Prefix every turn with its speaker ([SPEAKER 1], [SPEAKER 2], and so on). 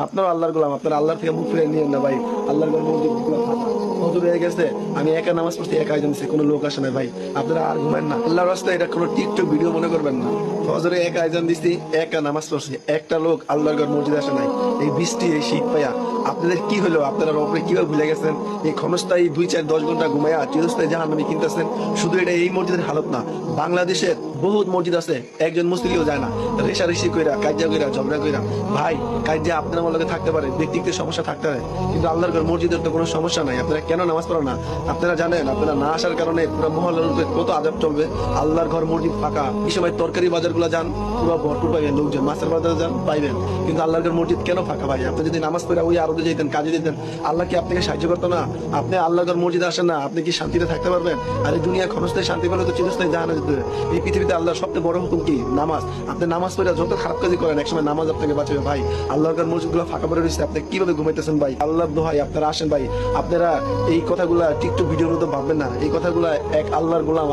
[SPEAKER 1] আপনারা আল্লাহর গোলাম, আপনারা আল্লাহর থেকে মুখ ফিরে নিয়েন না ভাই। আল্লাহর ঘর মসজিদগুলো ফাঁকা, হজর হয়ে গেছে, আমি একা নামাজ পড়ছি, একা আয়োজন দিচ্ছি, কোনো লোক আসে না ভাই। আপনারা আর ঘুমেন না, আল্লাহর রাস্তায় এটা কোনো টিকটক ভিডিও মনে করবেন না। হজরে একা আয়োজন দিচ্ছি, একা নামাজ পড়ছি, একটা লোক আল্লাহর ঘর মসজিদ আসে নাই। এই বৃষ্টি, এই শীত পাইয়া আপনাদের কি হলো? আপনারা রবরে কিভাবে ভুলে গেছেন? এই ক্ষণস্থায়ী 2-4-10 ঘন্টা ঘুমাইয়া চিরস্থায়ী জাহান্নামী কিনতেছেন। শুধু এটা এই মসজিদের হালত না, বাংলাদেশের বহুত মসজিদ আছে, একজন মুসলিমও যায় না, রেশারেশি কইরা, কাজিয়া কইরা, ঝগড়া কইরা। ভাই, কাজিয়া আপনার আমার লগে থাকতে পারে, ব্যক্তিগত সমস্যা থাকতে পারে, কিন্তু আল্লাহর ঘর মসজিদের তো কোনো সমস্যা নাই। আপনারা কেন নামাজ পড়ো না? আপনারা জানেন, আপনারা না আসার কারণে পুরো মহল্লার উপরে কত আযাব চলবে। আল্লাহর ঘর মসজিদ ফাঁকা, এই সময় তরকারি বাজার গুলা যান, পুরো ভরপুর পাইবেন লোকজন, মাছের বাজারে যান পাইবেন, কিন্তু আল্লাহর ঘর মসজিদ কেন ফাঁকা? ভাই, আপনি যদি নামাজ পড়ে ওই আরবে যেতেন, কাজে যেতেন, আল্লাহ কি আপনাকে সাহায্য করতো না? আপনি আল্লাহর ঘর মসজিদে আসেন না, আপনি কি শান্তিতে থাকতে পারবেন? আর এই দুনিয়া ক্ষণস্থায়ী শান্তি পেলে তো চিরস্থায়ী জাহান্নামে যেতে হবে। এই পৃথিবীতে আল্লাহর সবচেয়ে বড় হুকুম কি? নামাজ। আপনি নামাজ পড়ে যত খারাপ কাজই করেন, একসময় নামাজ আপনাকে বাঁচাবে ভাই। আল্লাহর ঘর মসজিদ গুলো ফাঁকা পড়ে রয়েছে, আপনি কিভাবে ঘুমাইতেছেন ভাই? আল্লাহর দোহাই, আপনারা আসেন ভাই। আপনারা এই কথাগুলা টিকটক ভিডিওর মতো ভাববেন না, এই কথাগুলা এক আল্লাহর গোলাম